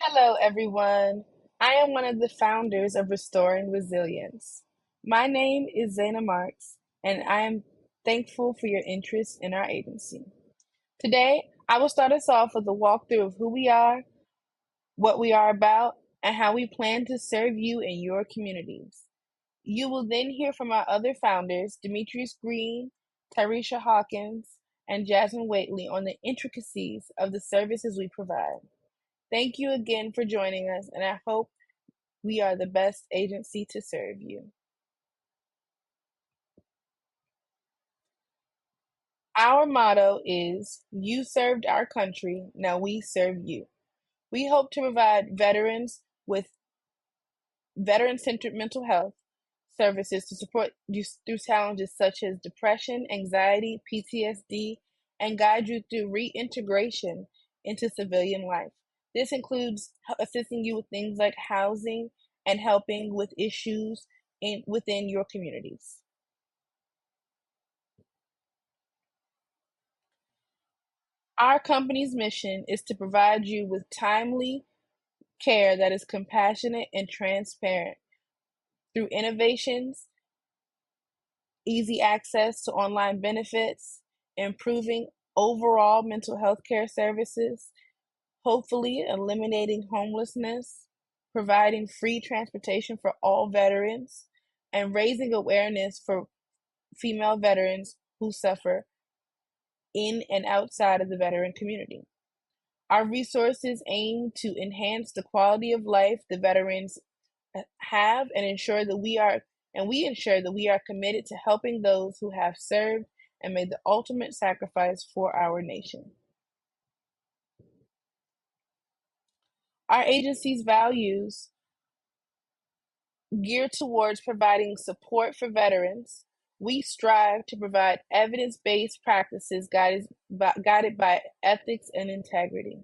Hello, everyone. I am one of the founders of Restoring Resilience. My name is Zaina Marks, and I am thankful for your interest in our agency. Today, I will start us off with a walkthrough of who we are, what we are about, and how we plan to serve you and your communities. You will then hear from our other founders, Demetrius Green, Tyresha Hawkins, and Jasmine Waitley, on the intricacies of the services we provide. Thank you again for joining us, and I hope we are the best agency to serve you. Our motto is You served our country, now we serve you. We hope to provide veterans with veteran centered mental health services to support you through challenges such as depression, anxiety, PTSD, and guide you through reintegration into civilian life. This includes assisting you with things like housing and helping with issues within your communities. Our company's mission is to provide you with timely care that is compassionate and transparent through innovations, easy access to online benefits, improving overall mental health care services, hopefully eliminating homelessness, providing free transportation for all veterans, and raising awareness for female veterans who suffer in and outside of the veteran community. Our resources aim to enhance the quality of life the veterans have and we ensure that we are committed to helping those who have served and made the ultimate sacrifice for our nation. Our agency's values geared towards providing support for veterans. We strive to provide evidence-based practices guided by ethics and integrity.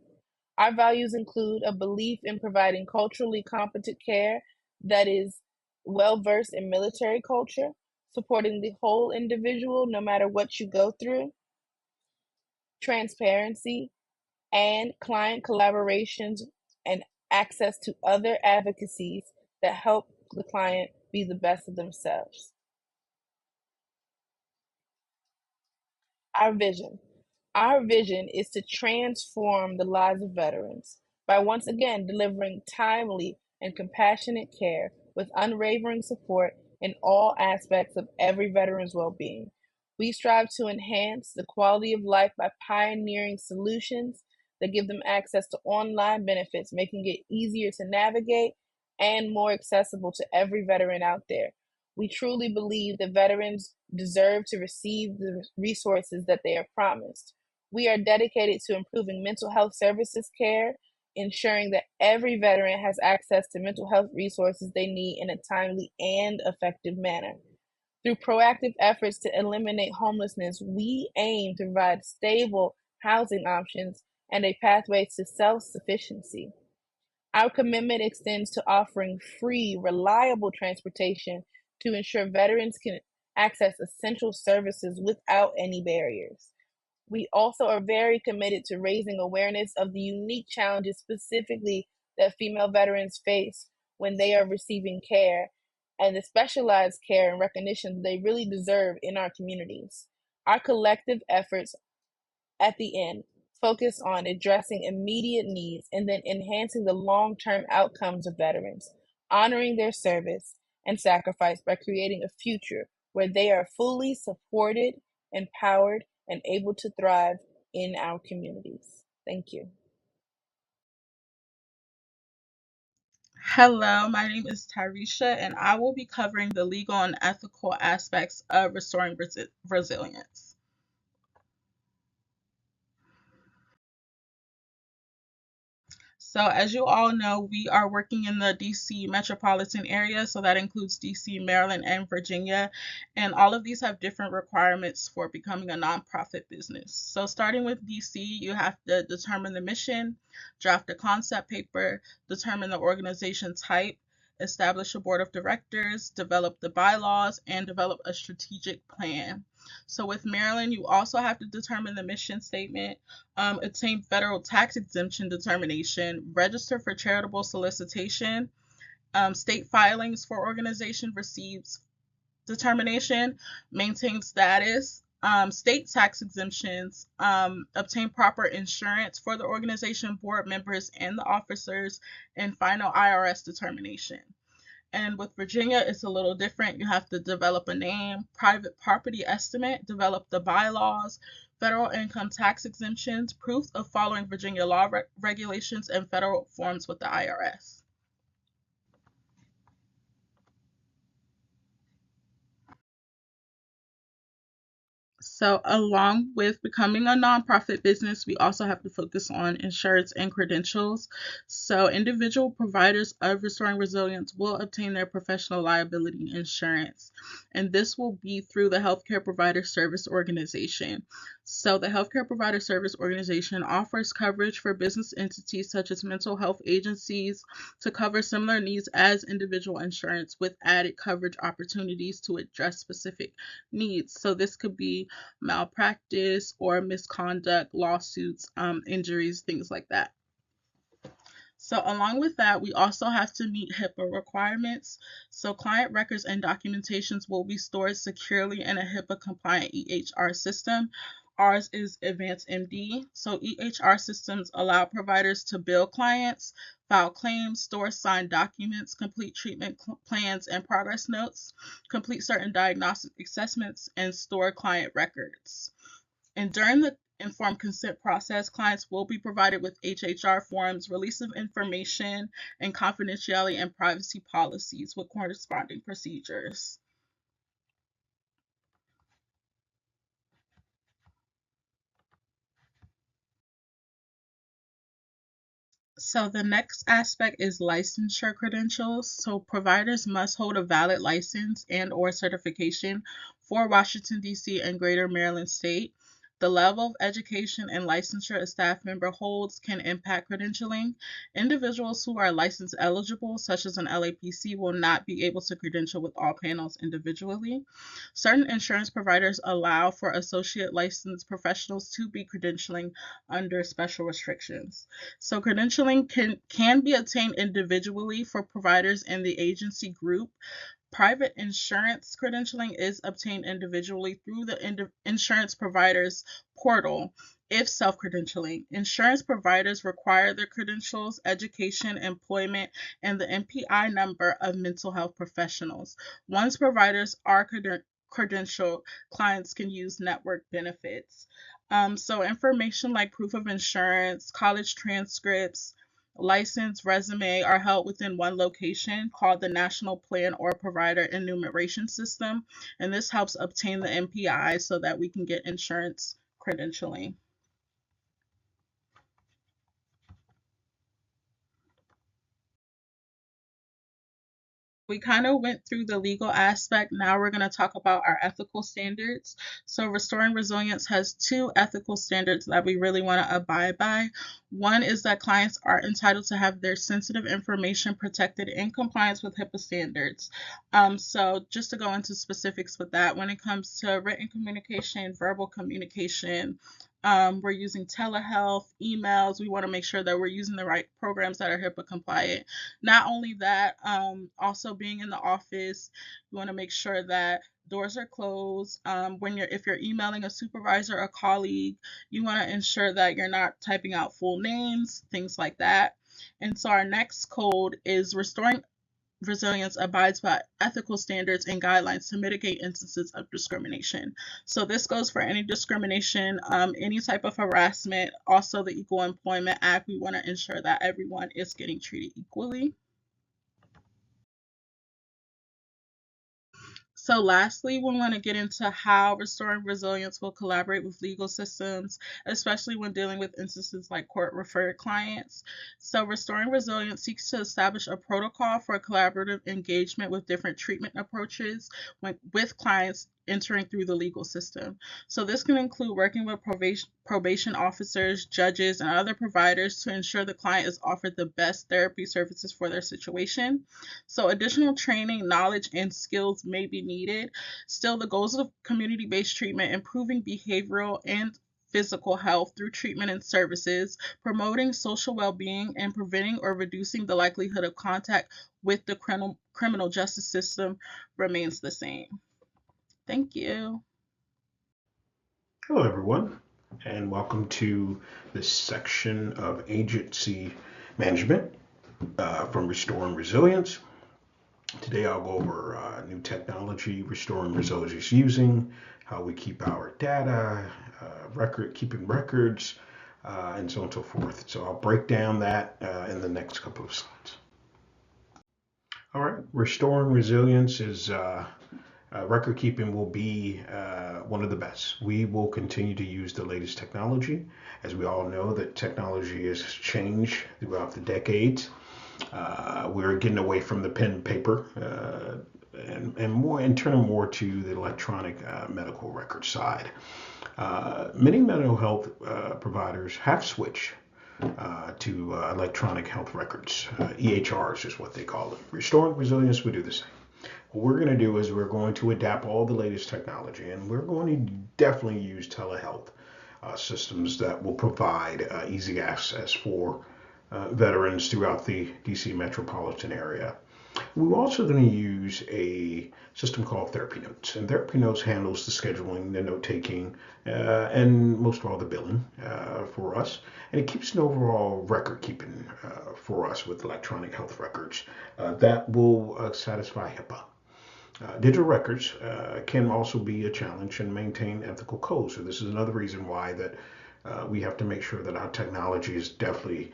Our values include a belief in providing culturally competent care that is well versed in military culture, supporting the whole individual no matter what you go through, transparency, and client collaborations and access to other advocacies that help the client be the best of themselves. Our vision. Our vision is to transform the lives of veterans by once again delivering timely and compassionate care with unwavering support in all aspects of every veteran's well being. We strive to enhance the quality of life by pioneering solutions that give them access to online benefits, making it easier to navigate and more accessible to every veteran out there. We truly believe that veterans deserve to receive the resources that they are promised. We are dedicated to improving mental health services care, ensuring that every veteran has access to mental health resources they need in a timely and effective manner. Through proactive efforts to eliminate homelessness, we aim to provide stable housing options and a pathway to self sufficiency. Our commitment extends to offering free, reliable transportation to ensure veterans can access essential services without any barriers. We also are very committed to raising awareness of the unique challenges specifically that female veterans face when they are receiving care and the specialized care and recognition they really deserve in our communities. Our collective efforts at the end focus on addressing immediate needs and then enhancing the long term outcomes of veterans, honoring their service and sacrifice by creating a future where they are fully supported, empowered, and able to thrive in our communities. Thank you. Hello, my name is Tyresha, and I will be covering the legal and ethical aspects of restoring resilience. So, as you all know, we are working in the DC metropolitan area, so that includes DC, Maryland, and Virginia. And all of these have different requirements for becoming a nonprofit business. So, starting with DC, you have to determine the mission, draft a concept paper, determine the organization type, establish a board of directors, develop the bylaws, and develop a strategic plan. So with Maryland, you also have to determine the mission statement, obtain federal tax exemption determination, register for charitable solicitation, state filings for organization receives determination, maintain status, state tax exemptions, obtain proper insurance for the organization board members and the officers, and final IRS determination. And with Virginia, it's a little different. You have to develop a name, private property estimate, develop the bylaws, federal income tax exemptions, proof of following Virginia law regulations, and federal forms with the IRS. So, along with becoming a nonprofit business, we also have to focus on insurance and credentials. So, individual providers of Restoring Resilience will obtain their professional liability insurance, and this will be through the Healthcare Provider Service Organization. So, the Healthcare Provider Service Organization offers coverage for business entities such as mental health agencies to cover similar needs as individual insurance with added coverage opportunities to address specific needs. So, this could be malpractice or misconduct, lawsuits, injuries, things like that. So along with that, we also have to meet HIPAA requirements. So client records and documentations will be stored securely in a HIPAA compliant EHR system. Ours is Advanced MD. So EHR systems allow providers to bill clients, file claims, store signed documents, complete treatment plans and progress notes, complete certain diagnostic assessments, and store client records. And during the informed consent process, clients will be provided with HHR forms, release of information, and confidentiality and privacy policies with corresponding procedures. So the next aspect is licensure credentials. So providers must hold a valid license and or certification for Washington, D.C. and Greater Maryland State. The level of education and licensure a staff member holds can impact credentialing. Individuals who are license eligible, such as an LAPC, will not be able to credential with all panels individually. Certain insurance providers allow for associate licensed professionals to be credentialing under special restrictions. So credentialing can be obtained individually for providers in the agency group. Private insurance credentialing is obtained individually through the insurance provider's portal if self-credentialing. Insurance providers require their credentials, education, employment, and the NPI number of mental health professionals. Once providers are credentialed, clients can use network benefits. So information like proof of insurance, college transcripts, license, resume are held within one location called the National Plan or Provider Enumeration System, and this helps obtain the NPI so that we can get insurance credentialing. We kind of went through the legal aspect. Now we're going to talk about our ethical standards. So, Restoring Resilience has two ethical standards that we really want to abide by. One is that clients are entitled to have their sensitive information protected in compliance with HIPAA standards. So, just to go into specifics with that, when it comes to written communication, verbal communication, we're using telehealth, emails. We want to make sure that we're using the right programs that are HIPAA compliant. Not only that, also being in the office, you want to make sure that doors are closed. If you're emailing a supervisor or colleague, you want to ensure that you're not typing out full names, things like that. And so our next code is Restoring Resilience abides by ethical standards and guidelines to mitigate instances of discrimination. So this goes for any discrimination, any type of harassment. Also, the Equal Employment Act, we want to ensure that everyone is getting treated equally. So lastly, we want to get into how Restoring Resilience will collaborate with legal systems, especially when dealing with instances like court-referred clients. So Restoring Resilience seeks to establish a protocol for collaborative engagement with different treatment approaches with clients entering through the legal system. So this can include working with probation officers, judges, and other providers to ensure the client is offered the best therapy services for their situation. So additional training, knowledge, and skills may be needed. Still, the goals of community-based treatment, improving behavioral and physical health through treatment and services, promoting social well-being, and preventing or reducing the likelihood of contact with the criminal justice system remains the same. Thank you. Hello, everyone, and welcome to this section of agency management from Restoring Resilience. Today, I'll go over new technology Restoring Resilience is using, how we keep our data, keeping records, and so on and so forth. So I'll break down that in the next couple of slides. All right, Restoring Resilience is record keeping will be one of the best. We will continue to use the latest technology. As we all know, that technology has changed throughout the decades. We're getting away from the pen and paper and more and turning more to the electronic medical record side. Many mental health providers have switched to electronic health records. EHRs is what they call them. Restoring Resilience would do the same. What we're going to do is we're going to adapt all the latest technology, and we're going to definitely use telehealth systems that will provide easy access for veterans throughout the DC metropolitan area. We're also going to use a system called Therapy Notes, and Therapy Notes handles the scheduling, the note taking, and most of all the billing for us. And it keeps an overall record keeping for us with electronic health records that will satisfy HIPAA. Digital records can also be a challenge and maintain ethical codes. So this is another reason why that we have to make sure that our technology is definitely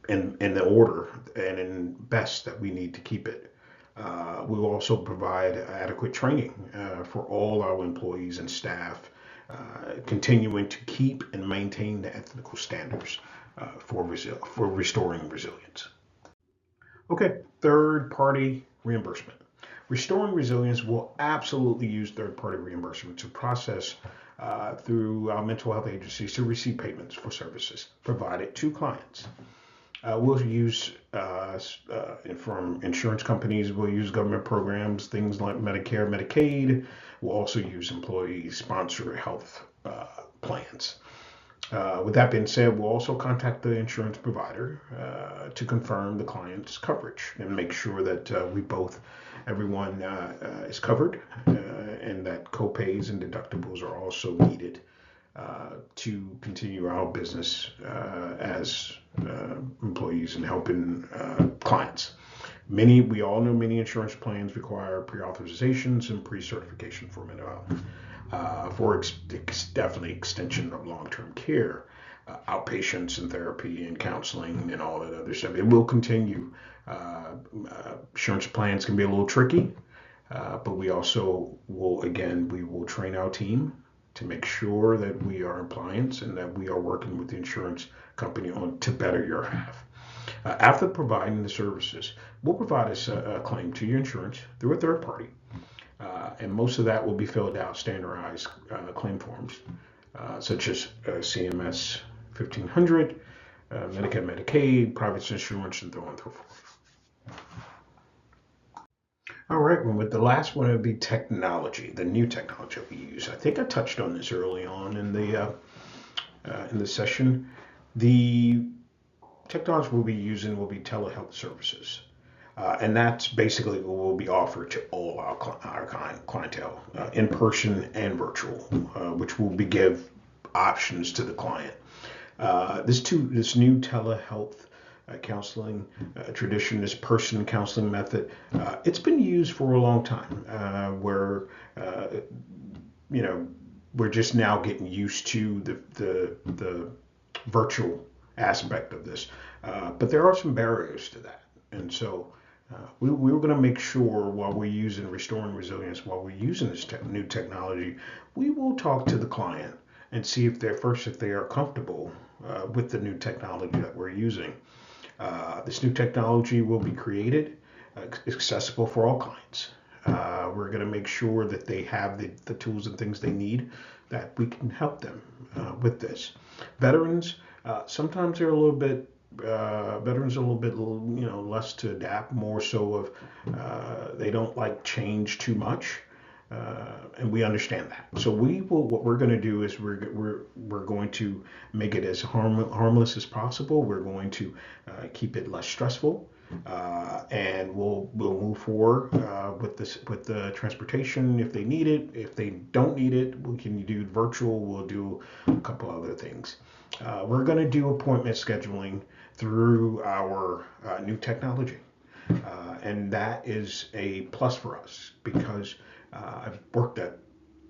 in the order and in best that we need to keep it. We will also provide adequate training for all our employees and staff, continuing to keep and maintain the ethical standards for restoring resilience. Okay, third-party reimbursement. Restoring Resilience will absolutely use third-party reimbursement to process through our mental health agencies to receive payments for services provided to clients. We'll use from insurance companies, we'll use government programs, things like Medicare, Medicaid. We'll also use employee-sponsored health plans. With that being said, we'll also contact the insurance provider to confirm the client's coverage and make sure that everyone is covered and that copays and deductibles are also needed to continue our business as employees and helping clients. We all know many insurance plans require pre-authorizations and pre-certification for mental health. Definitely extension of long-term care, outpatients and therapy and counseling and all that other stuff. It will continue. Insurance plans can be a little tricky, but we also we will train our team to make sure that we are in compliance and that we are working with the insurance company to better your half. After providing the services, we'll provide a claim to your insurance through a third party. And most of that will be filled out standardized claim forms, such as CMS 1500, Medicare, Medicaid, private insurance, and so on and so forth. All right, well, with the last one, it would be technology, the new technology we use. I think I touched on this early on in the session. The technology we'll be using will be telehealth services. And that's basically what will be offered to all our clientele, in person and virtual, which will give options to the client. This new telehealth counseling tradition, this person counseling method, it's been used for a long time. We're just now getting used to the virtual aspect of this, but there are some barriers to that, and so we were going to make sure while we're using Restoring Resilience, while we're using this new technology, we will talk to the client and see if they are comfortable with the new technology that we're using. This new technology will be created accessible for all clients. We're going to make sure that they have the tools and things they need, that we can help them with this. Veterans, sometimes they're a little bit, veterans are a little bit, less to adapt, more so of they don't like change too much. And we understand that. So what we're going to do is we're going to make it as harmless as possible. We're going to keep it less stressful, and we'll move forward with the transportation if they need it. If they don't need it, we can do virtual. We'll do a couple other things. We're going to do appointment scheduling through our new technology. And that is a plus for us because I've worked at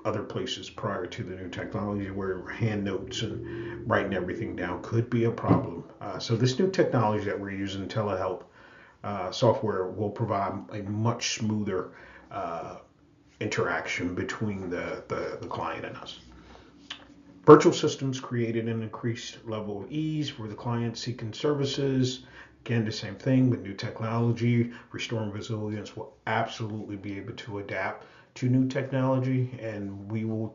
other places prior to the new technology where hand notes and writing everything down could be a problem. So this new technology that we're using, telehealth software, will provide a much smoother interaction between the client and us. Virtual systems created an increased level of ease for the client seeking services. Again, the same thing with new technology. Restoring Resilience will absolutely be able to adapt to new technology, and we will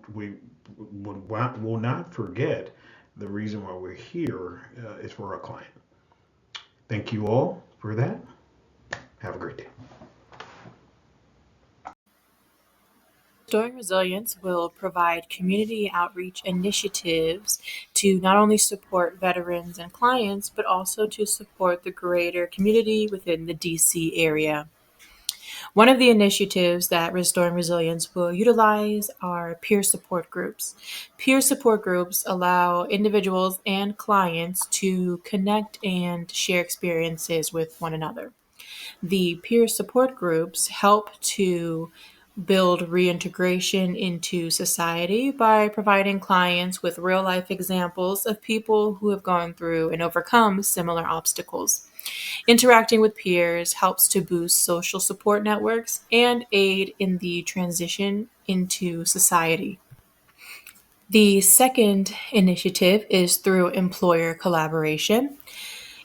not forget the reason why we're here is for our client. Thank you all for that. Have a great day. Restoring Resilience will provide community outreach initiatives to not only support veterans and clients, but also to support the greater community within the DC area. One of the initiatives that Restoring Resilience will utilize are peer support groups. Peer support groups allow individuals and clients to connect and share experiences with one another. The peer support groups help to build reintegration into society by providing clients with real life examples of people who have gone through and overcome similar obstacles. Interacting with peers helps to boost social support networks and aid in the transition into society. The second initiative is through employer collaboration.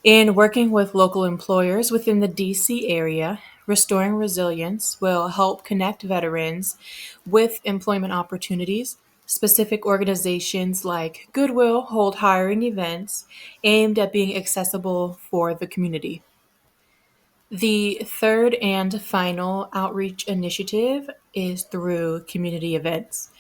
In working with local employers within the DC area, Restoring Resilience will help connect veterans with employment opportunities. Specific organizations like Goodwill hold hiring events aimed at being accessible for the community. The third and final outreach initiative is through community events.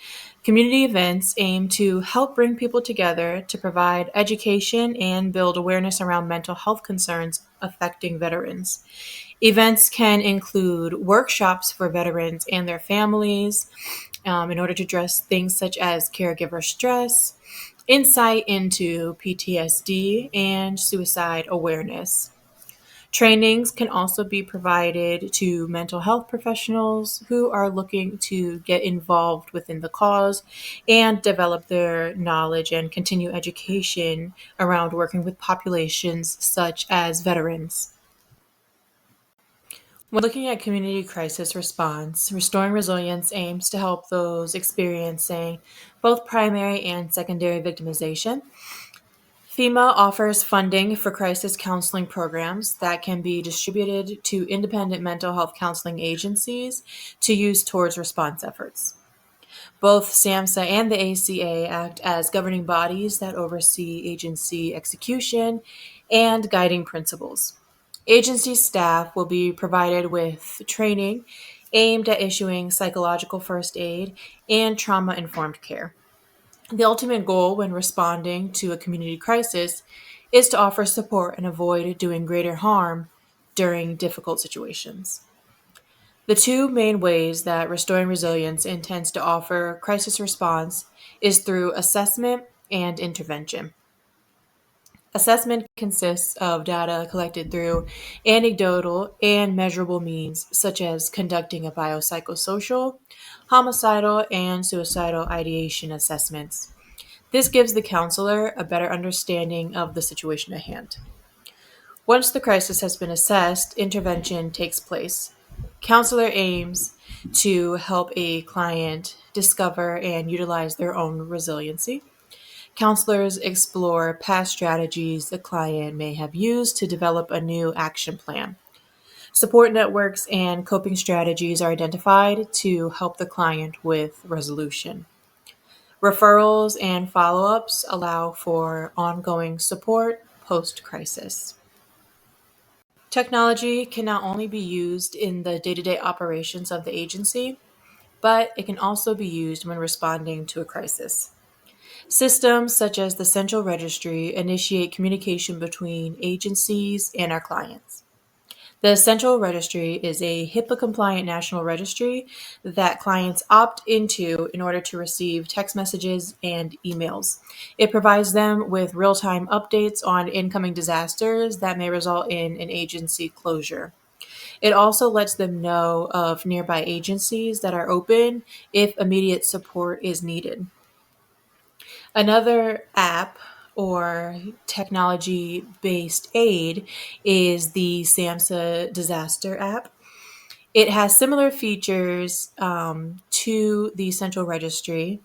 Community events aim to help bring people together to provide education and build awareness around mental health concerns affecting veterans. Events can include workshops for veterans and their families in order to address things such as caregiver stress, insight into PTSD, and suicide awareness. Trainings can also be provided to mental health professionals who are looking to get involved within the cause and develop their knowledge and continue education around working with populations such as veterans. When looking at community crisis response, Restoring Resilience aims to help those experiencing both primary and secondary victimization. FEMA offers funding for crisis counseling programs that can be distributed to independent mental health counseling agencies to use towards response efforts. Both SAMHSA and the ACA act as governing bodies that oversee agency execution and guiding principles. Agency staff will be provided with training aimed at issuing psychological first aid and trauma-informed care. The ultimate goal when responding to a community crisis is to offer support and avoid doing greater harm during difficult situations. The two main ways that Restoring Resilience intends to offer crisis response is through assessment and intervention. Assessment consists of data collected through anecdotal and measurable means, such as conducting a biopsychosocial, homicidal, and suicidal ideation assessments. This gives the counselor a better understanding of the situation at hand. Once the crisis has been assessed, intervention takes place. Counselor aims to help a client discover and utilize their own resiliency. Counselors explore past strategies the client may have used to develop a new action plan. Support networks and coping strategies are identified to help the client with resolution. Referrals and follow ups allow for ongoing support post crisis. Technology can not only be used in the day to day operations of the agency, but it can also be used when responding to a crisis. Systems such as the Central Registry initiate communication between agencies and our clients. The Central Registry is a HIPAA compliant national registry that clients opt into in order to receive text messages and emails. It provides them with real time updates on incoming disasters that may result in an agency closure. It also lets them know of nearby agencies that are open if immediate support is needed. Another app or technology based aid is the SAMHSA disaster app. It has similar features to the central registry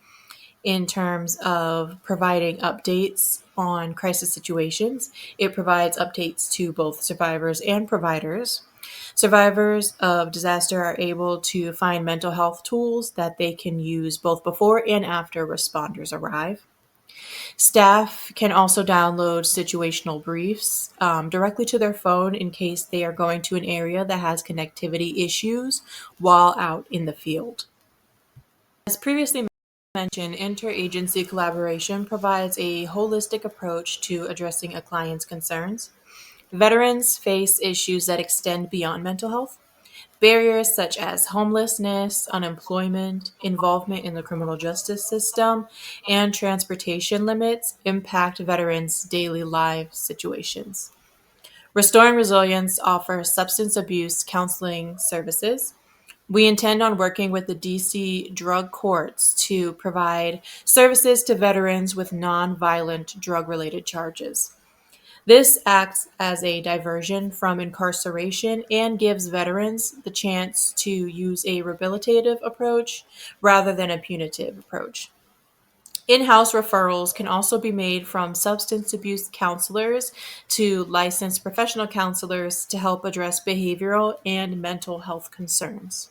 in terms of providing updates on crisis situations. It provides updates to both survivors and providers. Survivors of disaster are able to find mental health tools that they can use both before and after responders arrive. Staff can also download situational briefs directly to their phone in case they are going to an area that has connectivity issues while out in the field. As previously mentioned, interagency collaboration provides a holistic approach to addressing a client's concerns. Veterans face issues that extend beyond mental health. Barriers such as homelessness, unemployment, involvement in the criminal justice system, and transportation limits impact veterans' daily life situations. Restoring Resilience offers substance abuse counseling services. We intend on working with the DC drug courts to provide services to veterans with nonviolent drug related charges. This acts as a diversion from incarceration and gives veterans the chance to use a rehabilitative approach rather than a punitive approach. In house referrals can also be made from substance abuse counselors to licensed professional counselors to help address behavioral and mental health concerns.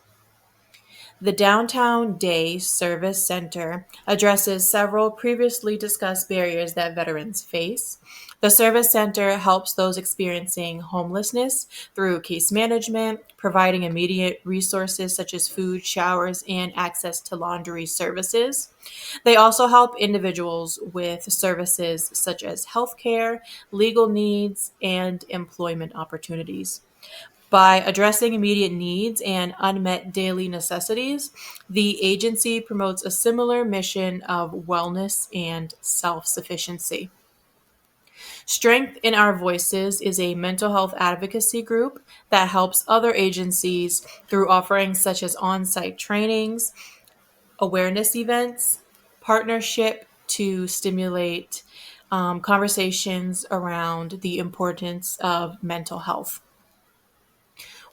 The Downtown Day Service Center addresses several previously discussed barriers that veterans face. The Service Center helps those experiencing homelessness through case management, providing immediate resources such as food, showers, and access to laundry services. They also help individuals with services such as healthcare, legal needs, and employment opportunities. By addressing immediate needs and unmet daily necessities, the agency promotes a similar mission of wellness and self sufficiency. Strength in Our Voices is a mental health advocacy group that helps other agencies through offerings such as on site trainings, awareness events, partnership to stimulate conversations around the importance of mental health.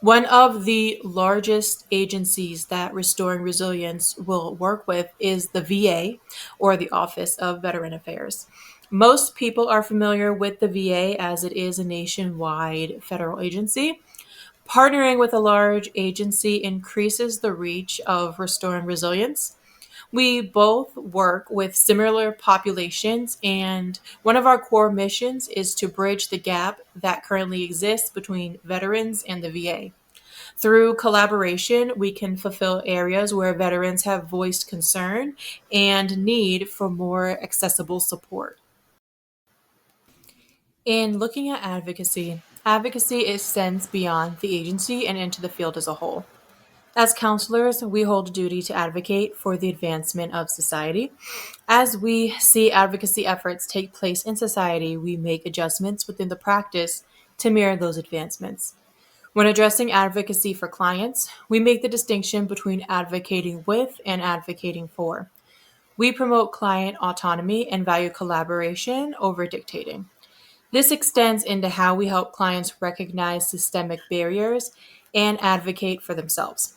One of the largest agencies that Restoring Resilience will work with is the VA, or the Office of Veteran Affairs. Most people are familiar with the VA as it is a nationwide federal agency. Partnering with a large agency increases the reach of Restoring Resilience. We both work with similar populations, and one of our core missions is to bridge the gap that currently exists between veterans and the VA. Through collaboration, we can fulfill areas where veterans have voiced concern and need for more accessible support. In looking at advocacy, advocacy extends beyond the agency and into the field as a whole. As counselors, we hold a duty to advocate for the advancement of society. As we see advocacy efforts take place in society, we make adjustments within the practice to mirror those advancements. When addressing advocacy for clients, we make the distinction between advocating with and advocating for. We promote client autonomy and value collaboration over dictating. This extends into how we help clients recognize systemic barriers and advocate for themselves.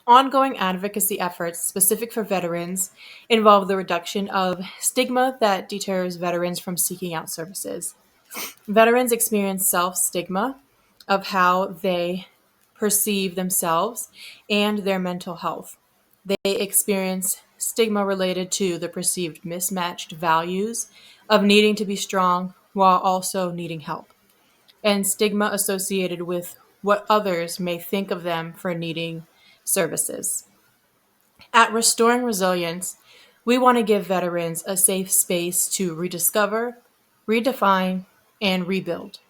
Ongoing advocacy efforts specific for veterans involve the reduction of stigma that deters veterans from seeking out services. Veterans experience self stigma of how they perceive themselves and their mental health. They experience stigma related to the perceived mismatched values of needing to be strong while also needing help, and stigma associated with what others may think of them for needing services. At Restoring Resilience, we want to give veterans a safe space to rediscover, redefine, and rebuild.